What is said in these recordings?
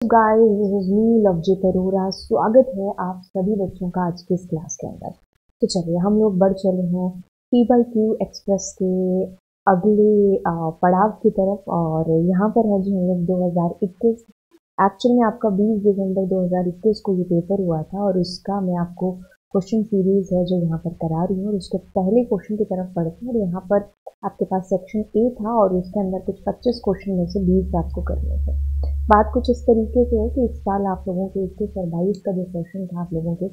Guys, this is me Lovejeet Arora. स्वागत है आप सभी बच्चों का आज की इस क्लास के अंदर। तो चलिए हम लोग बढ़ चले हैं पी बाई क्यू एक्सप्रेस के अगले पड़ाव की तरफ। और यहाँ पर है जी हम लोग 2021। एक्चुअल में आपका 20 दिसंबर 2021 को ये पेपर हुआ था और उसका मैं आपको क्वेश्चन सीरीज है जो यहाँ पर करा रही हूँ। और उसके पहले क्वेश्चन की तरफ बढ़ते हैं और यहाँ पर आपके पास सेक्शन ए था और उसके अंदर कुछ 25 क्वेश्चन में से 20 आपको करने थे। बात कुछ इस तरीके से है कि इस साल आप लोगों के 21 और 22 का जो सेशन था आप लोगों के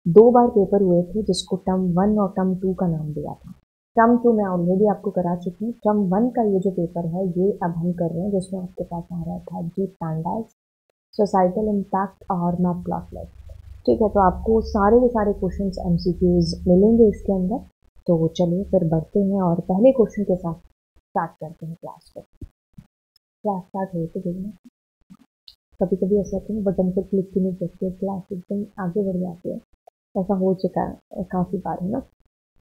2 बार पेपर हुए थे, जिसको टर्म 1 और टर्म 2 का नाम दिया था। टर्म 2 मैं ऑलरेडी आपको करा चुकी हूँ। टर्म 1 का ये जो पेपर है ये अब हम कर रहे हैं, जिसमें आपके पास आ रहा था जी पैंडास, सोसाइटल इम्पैक्ट और मैथ क्लास। ठीक है, तो आपको सारे के सारे क्वेश्चंस एमसीक्यूज मिलेंगे इसके अंदर। तो चलिए फिर बढ़ते हैं और पहले क्वेश्चन के साथ स्टार्ट करते हैं क्लास को। क्लास स्टार्ट हो तो देखना, कभी कभी ऐसा होता है बटन पर क्लिक ही नहीं करते, क्लास एकदम आगे बढ़ जाती है। ऐसा हो चुका है काफ़ी बार, है ना।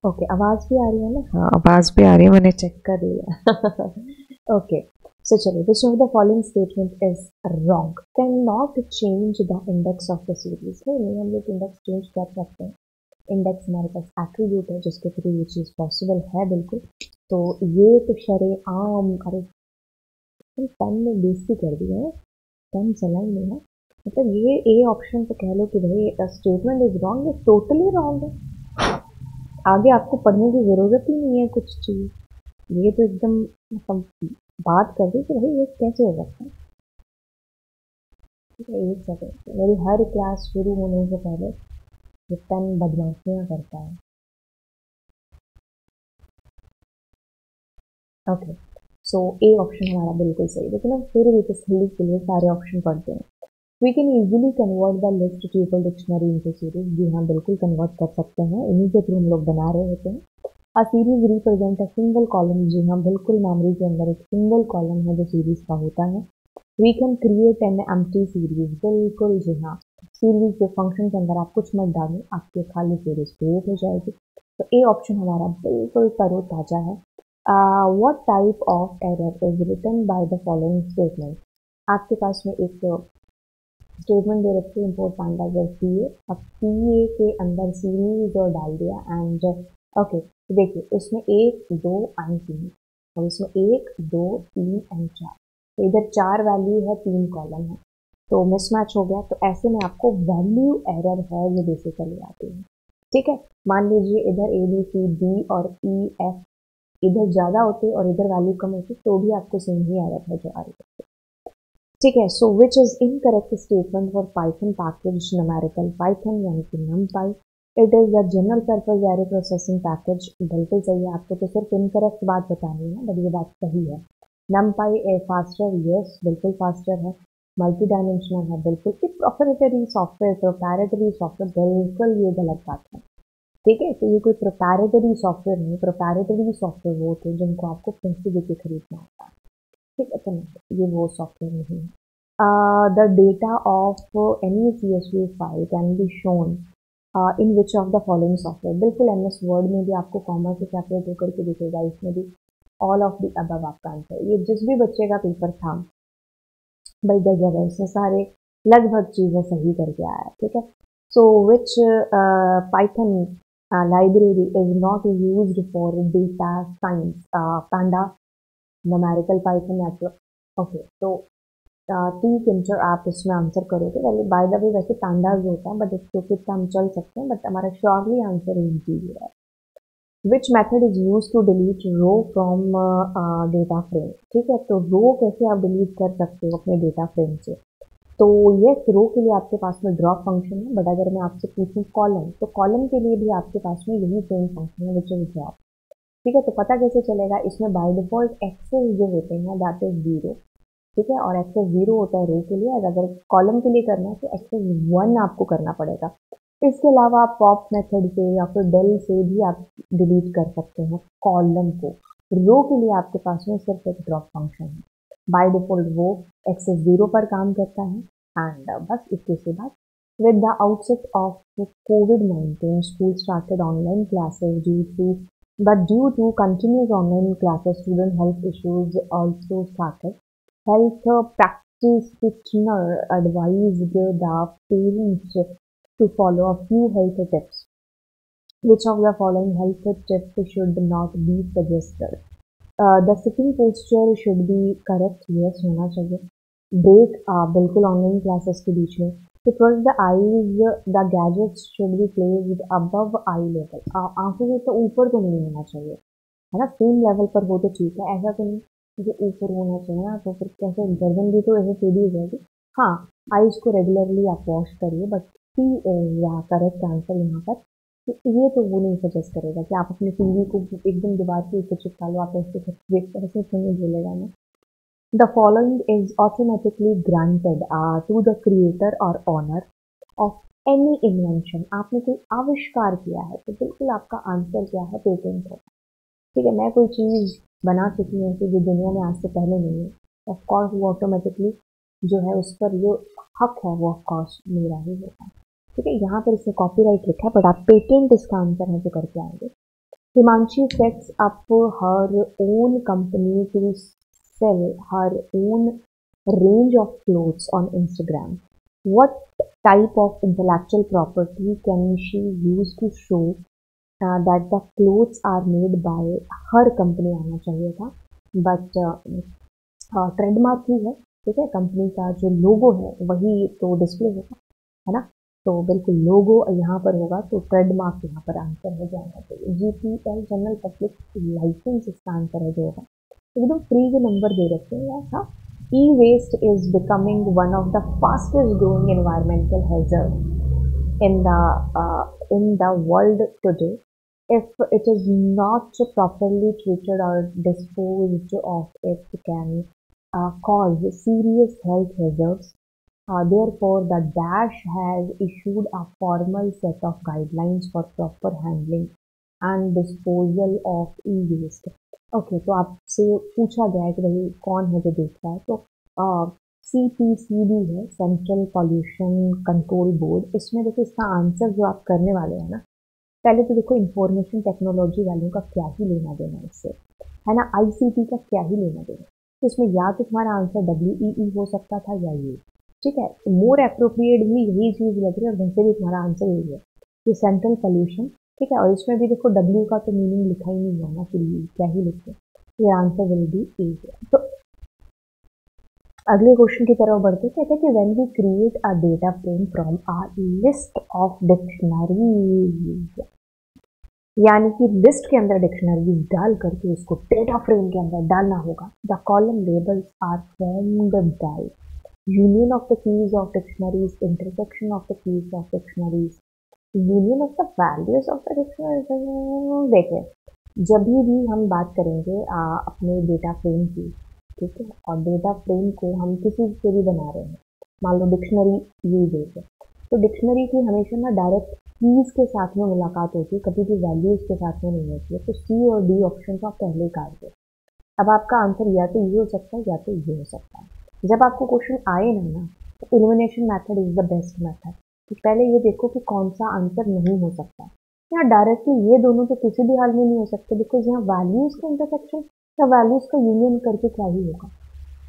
ओके, आवाज़ भी आ रही है ना? हाँ, आवाज़ भी आ रही है, मैंने चेक कर लिया। ओके, सो चलिए, विच of the following statement is wrong? Can not change the index of the series. नहीं, हम लोग इंडेक्स चेंज कर सकते हैं। इंडेक्स हमारे पास एट्रीब्यूट है जिसके थ्रू ये चीज़ पॉसिबल है, बिल्कुल। तो ये तो शरेआम, अरे पेन में बेइज्जती कर दी है, पेन चला ही नहीं है। मतलब ये ए ऑप्शन तो कह लो कि भाई स्टेटमेंट इज रॉन्ग, ये टोटली रॉन्ग है। आगे आपको पढ़ने की ज़रूरत ही नहीं है कुछ चीज़। ये तो एकदम मतलब बात कर दी कि भाई ये कैसे हो सकता है। ठीक है, एक सेकेंड, मेरी हर क्लास शुरू होने से पहले ये पेन बदमाशियाँ करता है। ओके, सो ए ऑप्शन हमारा बिल्कुल सही। लेकिन अब फिर भी तसल्ली के लिए सारे ऑप्शन पढ़ते हैं। We can easily convert the list tuple dictionary into series। जी हाँ, बिल्कुल कन्वर्ट कर सकते हैं, इन्हीं के थ्रू हम लोग बना रहे होते हैं। A series represent a single column। जी हाँ, बिल्कुल मेमोरी के अंदर एक सिंगल कॉलम है जो सीरीज का होता है। We can create an empty series। बिल्कुल जी हाँ, सीरीज के फंक्शन के अंदर आप कुछ मत डालें, आपकी खाली सीरीज क्रिएट हो जाएगी। तो ए ऑप्शन हमारा बिल्कुल तरोताजा है। What type of error is written by the following statement? आपके पास में एक स्टेटमेंट दे रखी है, import pandas as P A. अब पी ए के अंदर सीरीज और डाल दिया एंड ओके। तो देखिए इसमें 1 2 एंड 3, और इसमें 1 2 3 एंड 4। तो इधर 4 वैल्यू है, 3 कॉलम है, तो मिसमैच हो गया। तो ऐसे में आपको वैल्यू एरर है जो बेसिकली आती है। ठीक है, मान लीजिए इधर ए बी सी डी और ई एफ इधर ज़्यादा होते और इधर वैल्यू कम होती तो भी आपको सेम ही एरर है जो आ रही है। ठीक है, so which is incorrect statement for python package numerical python यानी कि numpy। It is the general purpose array processing package. बिल्कुल सही है, आपको तो सिर्फ इनकरेक्ट बात बतानी है, बट ये बात सही है। numpy ए फास्टर, यस बिल्कुल फास्टर है। मल्टी डायमेंशनल है, बिल्कुल। प्रोप्राइटरी सॉफ्टवेयर, प्रोप्राइटरी सॉफ्टवेयर, बिल्कुल ये गलत बात है। ठीक है, तो ये कोई प्रोप्राइटरी सॉफ्टवेयर नहीं, प्रोप्राइटरी सॉफ्टवेयर वो होते हैं जिनको आपको पैसे देके खरीदना होता है। ठीक है, तो नहीं, ये वो सॉफ्टवेयर नहीं है। The data of any CSV file can be shown in which of the following software। बिल्कुल MS Word में भी आपको कॉमा से सेपरेट होकर के दिखेगा, इसमें भी ऑल ऑफ द अबव आपका आंसर। ये जिस भी बच्चे का पेपर था भाई गजब है, इसमें सारे लगभग चीज़ें सही करके आया है। ठीक है, so which python library is not used for data science? Panda, numerical python network. Okay, तो ठीक है, जो आप इसमें आंसर करोगे, वैसे बाय द वे वैसे पांडाज होता है, बट इसको कितना हम चल सकते हैं, बट हमारा श्योरली आंसर इज डी है। Which method is use to delete row from data frame? ठीक है, तो रो कैसे आप डिलीट कर सकते हो अपने डेटा फ्रेम से? तो यस, रो के लिए आपके पास में ड्रॉप फंक्शन है, बट अगर मैं आपसे पूछूं कॉलम, तो कॉलम के लिए भी आपके पास में यही सेम फंक्शन है विच इज ड्रॉप। ठीक है, तो पता कैसे चलेगा? इसमें बाय डिफॉल्ट एक्सेस जो होते हैं दैट इज 0। ठीक है, और एक्सेस 0 होता है रो के लिए, और अगर कॉलम के लिए करना है तो एक्सेस 1 आपको करना पड़ेगा। इसके अलावा आप पॉप मेथड से या फिर डेल से भी आप डिलीट कर सकते हैं कॉलम को। रो के लिए आपके पास में सिर्फ एक ड्रॉप फंक्शन है। बाय डिफॉल्ट वो एक्सेस 0 पर काम करता है। एंड बस इसके बाद with the outset of COVID-19, school started online classes due to continuous online classes, student health issues also started. Health practitioner advised the parents to follow a few health tips. Which of the following health tips should not be suggested? The sitting posture should be correct, yes होना चाहिए. Break बिल्कुल online classes के बीच में. To protect the eyes, the gadgets should be placed above eye level. आंखों के तो ऊपर तो नहीं होना चाहिए, है ना. सेम लेवल पर हो तो ठीक है, ऐसा तो नहीं जो ऊपर होना चाहिए ना, तो फिर कैसे गर्दन भी तो ऐसे सीधी हो जाएगी. हाँ, आईज को रेगुलरली आप वॉश करिए, बट सी या करेक्ट आंसर यहाँ पर कि ये तो वो नहीं सजेस्ट करेगा कि आप अपने टीवी को एकदम दीवार के ऊपर चिपका लो, आप ऐसे ऐसे तो नहीं बोलेगा ना. The following is automatically granted to the creator और ऑनर ऑफ एनी इन्वेंशन. आपने कोई आविष्कार किया है तो बिल्कुल आपका आंसर क्या है, पेटेंट है. ठीक है, मैं कोई चीज़ बना चुकी हूँ जो दुनिया में आज से पहले नहीं है, ऑफकोर्स वो ऑटोमेटिकली जो है उस पर जो हक है वो ऑफकोर्स मेरा ही होगा. ठीक है, यहाँ पर इसमें कॉपीराइट लिखा है, बट आप पेटेंट इसका आंसर है जो करके आएंगे. Himanshi sets up her own company to sell her own range of clothes on Instagram. What type of intellectual property can she use to show that the clothes are made by her company आना चाहिए था, but trademark ही है. ठीक है, company का जो लोगो है वही तो डिस्प्ले होगा, है ना. तो बिल्कुल लोगो यहाँ पर होगा, तो ट्रेडमार्क यहाँ पर आंसर हो जाएगा. तो GPL जनरल पब्लिक लाइसेंस इसका आंसर है जो होगा. एकदम फ्री के नंबर दे रखे हैं यार. हाँ, e-waste is becoming one of the fastest growing environmental hazards in the world today. If it is not properly treated or disposed of, it can cause serious health hazards. Therefore, the Dash has issued a formal set of guidelines for proper handling and disposal of e-waste. Okay, तो आपसे पूछा गया है कि भाई कौन है जो देख रहा है, तो CPCB है, सेंट्रल पॉल्यूशन कंट्रोल बोर्ड. इसमें देखो इसका आंसर जो आप करने वाले हैं ना, पहले तो देखो इंफॉर्मेशन टेक्नोलॉजी वालों का क्या ही लेना देना इससे, है ना. ICT का क्या ही लेना देना. तो इसमें या तो तुम्हारा आंसर WEE हो सकता था या ये. ठीक है, मोर अप्रोप्रिएट भी यही चीज़ लग रही है और वैसे भी तुम्हारा आंसर यही है, ये सेंट्रल पॉल्यूशन. ठीक है, और इसमें भी देखो W का तो मीनिंग लिखा ही नहीं होना, फिर क्या ही लिखते. ये आंसर विल बी ए. तो अगले क्वेश्चन की तरफ बढ़ते. कहते हैं कि when we create a data frame from a list of dictionaries, यानी कि लिस्ट के अंदर डिक्शनरीज डाल करके उसको डेटा फ्रेम के अंदर डालना होगा. The column labels are formed by union of the keys of dictionaries, intersection of the keys of dictionaries, union of the values of the dictionary. देखिए, जब भी हम बात करेंगे अपने डेटा फ्रेम की, ठीक है, और डेटा फ्रेम को हम किसी से भी बना रहे हैं, मान लो डिक्शनरी यूज है, तो डिक्शनरी की हमेशा ना डायरेक्ट कीज के साथ में मुलाकात होती है, कभी भी वैल्यूज के साथ में नहीं होती है. तो C और D ऑप्शन को आप पहले ही काट दो. अब आपका आंसर या तो ये हो सकता है या तो ये हो सकता है. जब आपको क्वेश्चन आए ना, तो elimination method is the best method. तो पहले ये देखो कि कौन सा आंसर नहीं हो सकता. यहाँ डायरेक्टली ये दोनों तो किसी भी हाल में नहीं हो सकते, बिकॉज यहाँ वैल्यूज का इंटरसेक्शन या वैल्यूज का यूनियन करके क्या ही होगा,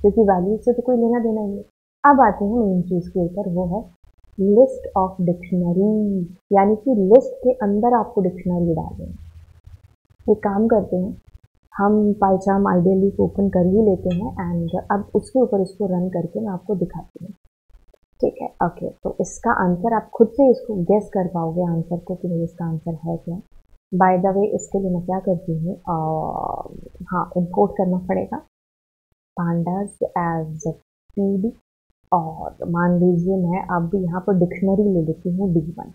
क्योंकि वैल्यूज से तो कोई लेना देना ही है. अब आते हैं मेन चीज के ऊपर, वो है लिस्ट ऑफ डिक्शनरी, यानी कि लिस्ट के अंदर आपको डिक्शनरी डालनी है. एक काम करते हैं, हम पाइचार्म आइडियली को ओपन कर ही लेते हैं एंड अब उसके ऊपर इसको रन करके मैं आपको दिखाती हूँ. ठीक है, ओके. तो इसका आंसर आप खुद से इसको गेस कर पाओगे आंसर को कि भाई इसका आंसर है क्या. बाय द वे, इसके लिए मैं क्या करती हूँ, हाँ, इंपोर्ट करना पड़ेगा पांडास एज PD, और मान लीजिए मैं अब यहाँ पर डिक्शनरी ले लेती हूँ D1.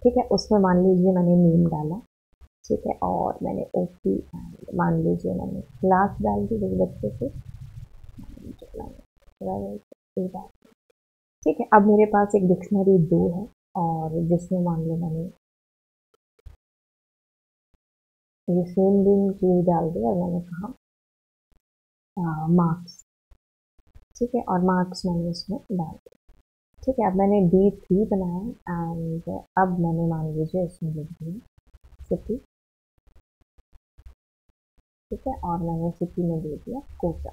ठीक है, उसमें मान लीजिए मैंने नेम डाला. ठीक है, और मैंने OP एंड मान लीजिए मैंने क्लास डाल दी बच्चे से. ठीक है, अब मेरे पास एक डिक्शनरी 2 है, और जिसमें मान लो मैंने ये सेम दिन चीज डाल दी और मैंने कहा मार्क्स. ठीक है, और मार्क्स मैंने इसमें डाल दिया. ठीक है, अब मैंने D3 बनाया एंड अब मैंने मान लीजिए इसमें लिख दिया सिटी. ठीक है, और मैंने सिटी में दे दिया कोटा.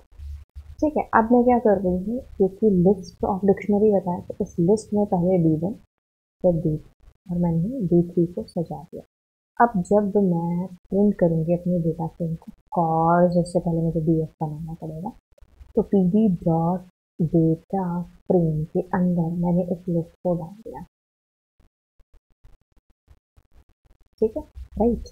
ठीक है, अब मैं क्या कर रही हूँ, क्योंकि लिस्ट ऑफ डिक्शनरी बताया तो इस लिस्ट में पहले D1 फिर D2 और मैंने D3 को सजा दिया। अब जब मैं प्रिंट करूँगी अपने डेटा फ्रेम को, कॉर्स उससे पहले मुझे DF बनाना पड़ेगा, तो pd डॉट डेटा फ्रेम के अंदर मैंने इस लिस्ट को डाल दिया। ठीक है, राइट।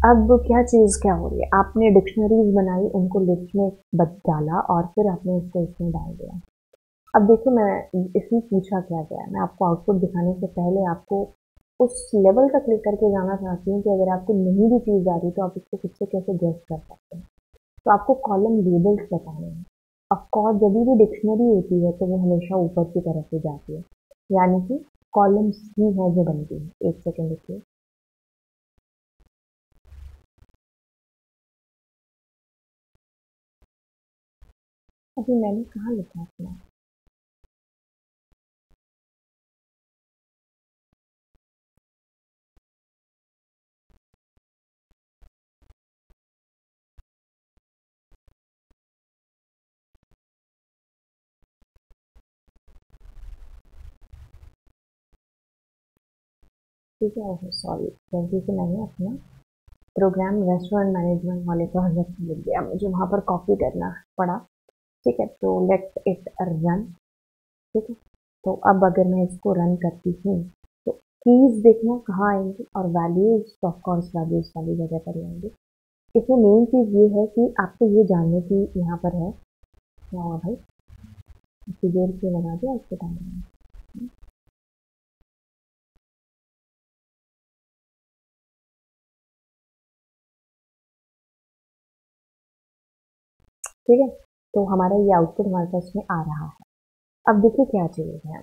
अब क्या चीज़ क्या हो रही है, आपने डिक्शनरीज बनाई, उनको लिस्ट में डाला और फिर आपने उसको इसमें डाल दिया। अब देखो, मैं इसमें पूछा क्या गया है, मैं आपको आउटपुट दिखाने से पहले आपको उस लेवल तक लेकर के जाना चाहती हूँ कि अगर आपको नहीं भी चीज़ आ रही तो आप इसको खुद से कैसे गेस कर सकते हैं। तो आपको कॉलम लेबल्स बताने हैं। ऑफकोर्स जब भी डिक्शनरी होती है तो वो हमेशा ऊपर की तरफ ही जाती है, यानी कि कॉलम्स ही है जो बनती है। एक सेकेंड देखिए, अभी मैंने कहाँ लिखा अपना, ठीक है। ओह सॉरी, गलती से मैंने अपना प्रोग्राम रेस्टोरेंट मैनेजमेंट वाले प्रोजेक्ट लिख दिया, मुझे वहाँ पर कॉपी करना पड़ा। ठीक है, तो लेट इट रन। ठीक है, तो अब अगर मैं इसको रन करती हूँ तो कीज देखना कहाँ आएंगी और वैल्यूज ऑफ कोर्स वैल्यूज वाली जगह पर आएंगे। इसमें मेन चीज़ ये है कि आपको ये जानने की यहाँ पर है क्या हुआ भाई, इतनी देर से लगा दिया उसके टाइम में। ठीक है, तो हमारा ये आउटपुट हमारे पास में आ रहा है। अब देखिए क्या चीज़ है,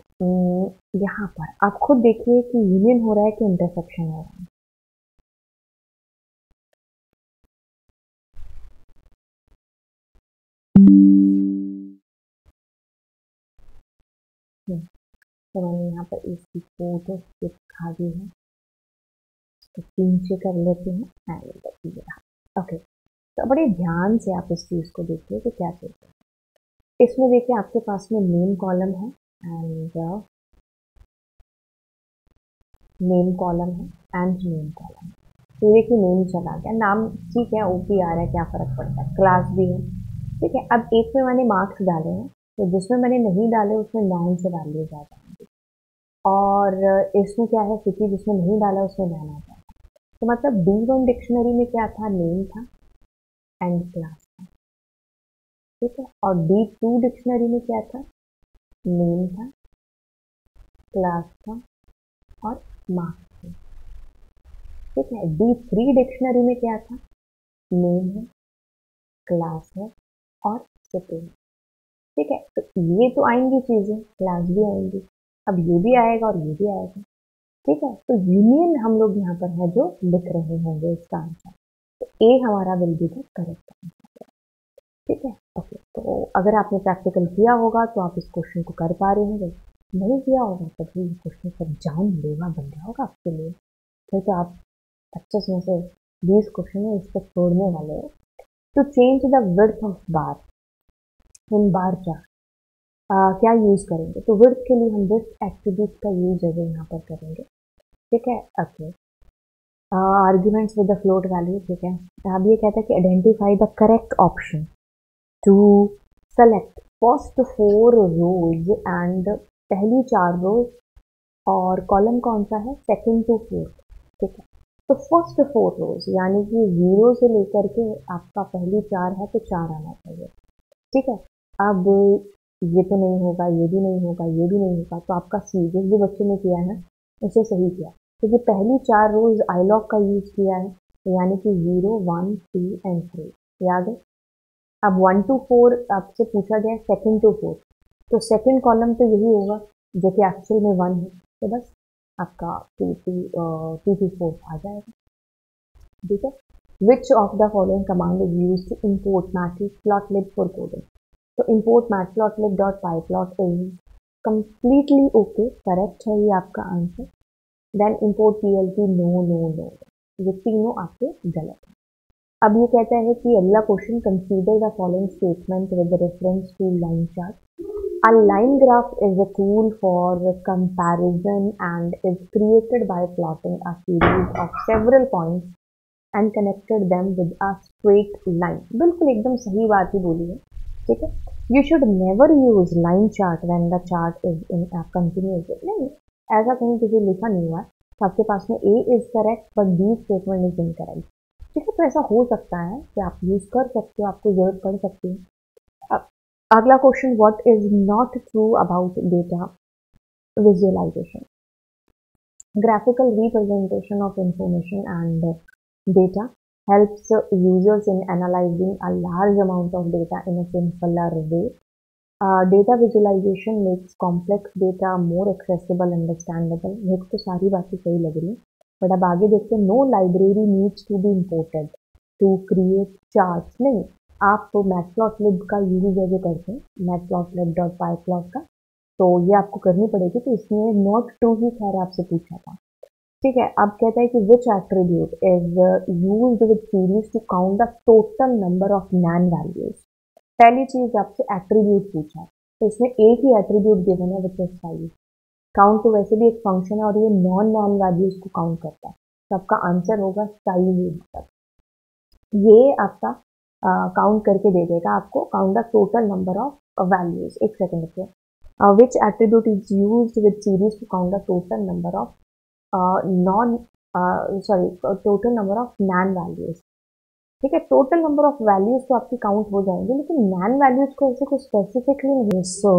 यहाँ पर आप खुद देखिए कि यूनियन हो रहा है कि इंटरसेक्शन हो रहा है। तो मैंने यहाँ पर इसकी फोटो दिखा दी है, तो 3 से कर लेते हैं एंड ओके। तो बड़े ध्यान से आप इस चीज़ को देखिए कि क्या चीज़ है। इसमें देखिए आपके पास में नेम कॉलम है एंड नेम कॉलम है एंड नेम कॉलम। तो देखिए नेम चला गया, नाम ठीक है ओपी आ रहा है, क्या फ़र्क पड़ता है, क्लास भी है। ठीक है, अब एक में मैंने मार्क्स डाले हैं, तो जिसमें मैंने नहीं डाले उसमें 9 से वैल्यूज आ जाएंगी, और इसमें क्या है, सिटी जिसमें नहीं डाला उसमें 9 आ जाएगा। तो मतलब D1 डिक्शनरी में क्या था, नेम था एंड क्लास था। ठीक है, और D2 डिक्शनरी में क्या था, नेम था, क्लास था और मार्क्स थे। ठीक है, D3 डिक्शनरी में क्या था, नेम है, क्लास है और सिटी है। ठीक है, तो ये तो आएंगी चीज़ें, क्लास भी आएंगी, अब ये भी आएगा और ये भी आएगा। ठीक है, तो यूनियन हम लोग यहाँ पर है जो लिख रहे होंगे इसका आंसर, तो ए हमारा will be the correct answer. ठीक है, ओके। तो अगर आपने प्रैक्टिकल किया होगा तो आप इस क्वेश्चन को कर पा रहे होंगे, नहीं किया होगा तभी ये क्वेश्चन सब जान लेना बन गया होगा आपके लिए। फिर तो आप 25 में से 20 क्वेश्चन है इसको छोड़ने वाले हो। To change the width of bar in bar chart क्या यूज़ करेंगे, तो विड्थ के लिए हम दिस एट्रीब्यूट का यूज अगर यहाँ पर करेंगे। ठीक है, okay. Arguments with the float value. ठीक है, अब ये कहता है कि identify the correct option to select first 4 rows and पहली 4 रोज, और कॉलम कौन सा है, सेकंड टू फोर्थ। ठीक है, तो फर्स्ट 4 रोज यानी कि 0 से लेकर के आपका पहली 4 है तो 4 आना चाहिए। ठीक है, अब ये तो नहीं होगा, ये भी नहीं होगा, ये भी नहीं होगा, तो आपका सी जिस भी बच्चे ने किया है उसे सही किया, क्योंकि तो पहली 4 रोज आईलॉग का यूज किया है, तो यानी कि 0 1 2 एंड 3 याद है। अब 1 टू 4 आपसे पूछा गया सेकंड टू फोर्थ, तो सेकंड कॉलम तो यही होगा जो कि एक्चुअल में 1 है, तो बस आपका 2 टू 4 आ जाएगा। ठीक है, which of the following command is use to import matplotlib for coding, तो import matplotlib.pyplot is completely okay, correct है ये आपका answer. Then import plt, no no no, ये तीनों आपके गलत हैं। अब ये कहता है कि अगला question, consider the following statement with reference to line chart. A line graph is a tool for comparison and is created by plotting a series of several points and connected them with a straight line. बिल्कुल एकदम सही बात ही बोली है, ठीक है. You should never use line chart when the chart is in a continuous. नहीं, ऐसा कहीं किसी लिखा नहीं हुआ है. तो आपके पास में A is correct but B statement is incorrect. ठीक है, तो ऐसा हो सकता है कि आप यूज कर सकते हो, आपको जरूरत पड़ सकती है. अगला question, what is not true about data visualisation. Graphical representation of information and data helps users in analyzing a large amount of data in a simpler way. Data visualization makes complex data more accessible, understandable. मेरे को तो सारी बातें सही लग रही है, but अब आगे देखते हैं. No library needs to be imported to create charts. नहीं, आप तो मैटप्लॉटलिब का यूज जो करते हैं, matplotlib.pyplot का, तो ये आपको करनी पड़ेगी. तो इसमें नॉट टू ही खैर आपसे पूछा था, ठीक है. अब कहता है कि which attribute is used with series to count the total number of NaN values. पहली चीज आपसे एट्रीब्यूट पूछा है, तो इसमें एक ही एट्रीब्यूट गिवन है विच इज साइज. काउंट तो वैसे भी एक फंक्शन है और ये नॉन नैन वैल्यूज को काउंट करता है, तो आपका आंसर होगा साइज. ये आपका काउंट करके दे देगा आपको, count the total number of values. एक सेकेंड पे, which attribute is used with series to count the total number of total number of NaN values. ठीक है, टोटल नंबर ऑफ वैल्यूज तो आपकी काउंट हो जाएंगे, लेकिन नैन वैल्यूज को ऐसे कुछ स्पेसिफिकली नहीं. सो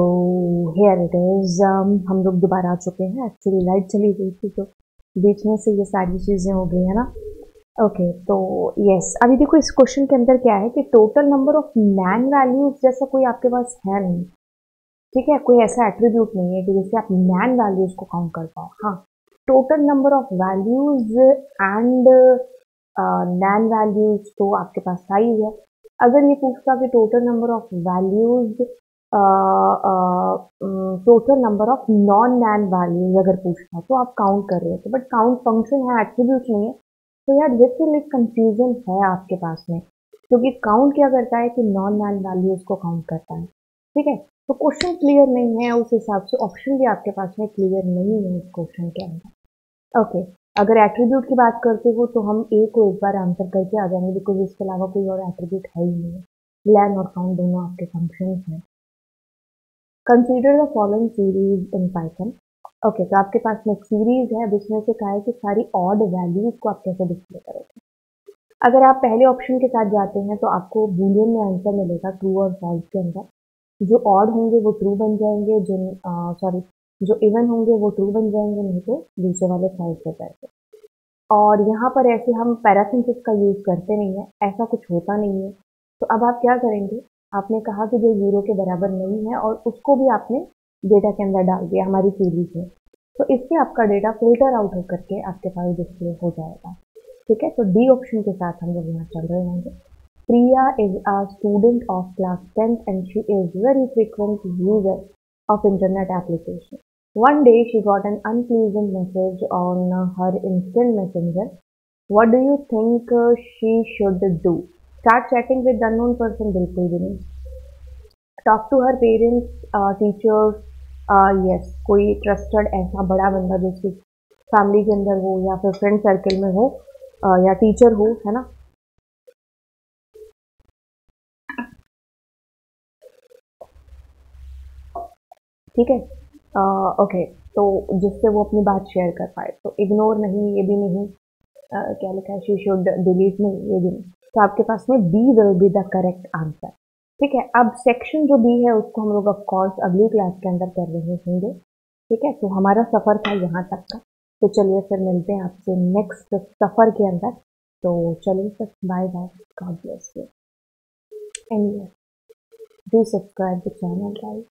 हियर इट इज, हम लोग दोबारा आ चुके हैं. एक्चुअली लाइट चली गई थी तो बीच में से ये सारी चीजें हो गई है ना. ओके, तो यस, अभी देखो इस क्वेश्चन के अंदर क्या है कि total number of NaN values जैसा कोई आपके पास है नहीं. ठीक है, कोई ऐसा एट्रीब्यूट नहीं है कि जिससे आप नैन वैल्यूज को काउंट कर पाओ. हाँ, total number of values and NaN values तो आपके पास साइज है. अगर ये पूछता कि total number of values, total number of non NaN values अगर पूछता तो आप काउंट कर रहे थे, बट काउंट फंक्शन है, एट्रीब्यूट नहीं है. तो यार लिटिल एक कंफ्यूजन है आपके पास में, क्योंकि काउंट क्या करता है कि नॉन नैन वैल्यूज को काउंट करता है. ठीक है, तो क्वेश्चन क्लियर नहीं है, उस हिसाब से ऑप्शन भी आपके पास में क्लियर नहीं है इस क्वेश्चन के अंदर. ओके, अगर एट्रीब्यूट की बात करते हो तो हम ए को एक बार आंसर करके आ जाएंगे, बिकॉज इसके अलावा कोई और एट्रीब्यूट है ही नहीं. लर्न और काउंट दोनों आपके फंक्शन हैं. Consider the following series in Python. Okay, तो आपके पास में एक सीरीज है, अब इसमें से कहा है कि सारी ऑड वैल्यूज को आप कैसे डिस्प्ले करोगे. अगर आप पहले ऑप्शन के साथ जाते हैं तो आपको बूलियन में आंसर मिलेगा ट्रू और फॉल्स के अंदर. जो ऑड होंगे वो ट्रू बन जाएंगे, जो इवन होंगे वो ट्रू बन जाएंगे, नहीं तो दूसरे वाले फॉल्स हो जाएंगे. और यहाँ पर ऐसे हम पैरासिंथेसिस का यूज करते नहीं है, ऐसा कुछ होता नहीं है. तो अब आप क्या करेंगे, आपने कहा कि जो 0 के बराबर नहीं है और उसको भी आपने डेटा के अंदर डाल दिया हमारी सीरीज में, तो इससे आपका डेटा फिल्टर आउट होकर के आपके पास डिस्प्ले हो जाएगा. ठीक है, तो डी ऑप्शन के साथ हम लोग यहाँ चल रहे होंगे. Priya is a student of class 10th and she is very frequent user of internet application. One day she got an unpleasant message on her instant messenger. What do you think she should do? Start chatting with the unknown person? बिल्कुल भी नहीं. Talk to her parents, teachers, yes, कोई trusted ऐसा बड़ा बंदा जो उसकी family के अंदर हो या फिर फ्रेंड सर्कल में हो, या टीचर हो, है ना. ठीक है, ओके, तो जिससे वो अपनी बात शेयर कर पाए. तो इग्नोर नहीं, ये भी नहीं. क्या लिखा है, शी शुड डिलीट, नहीं, ये भी नहीं. तो आपके पास में B will be the correct answer. ठीक है, अब सेक्शन जो बी है उसको हम लोग ऑफ कोर्स अगली क्लास के अंदर कर रहे होंगे. ठीक है, तो हमारा सफ़र था यहाँ तक का. तो चलिए फिर मिलते हैं आपसे नेक्स्ट सफ़र के अंदर. तो चलिए फिर, bye bye, God bless you, and do subscribe the channel guys.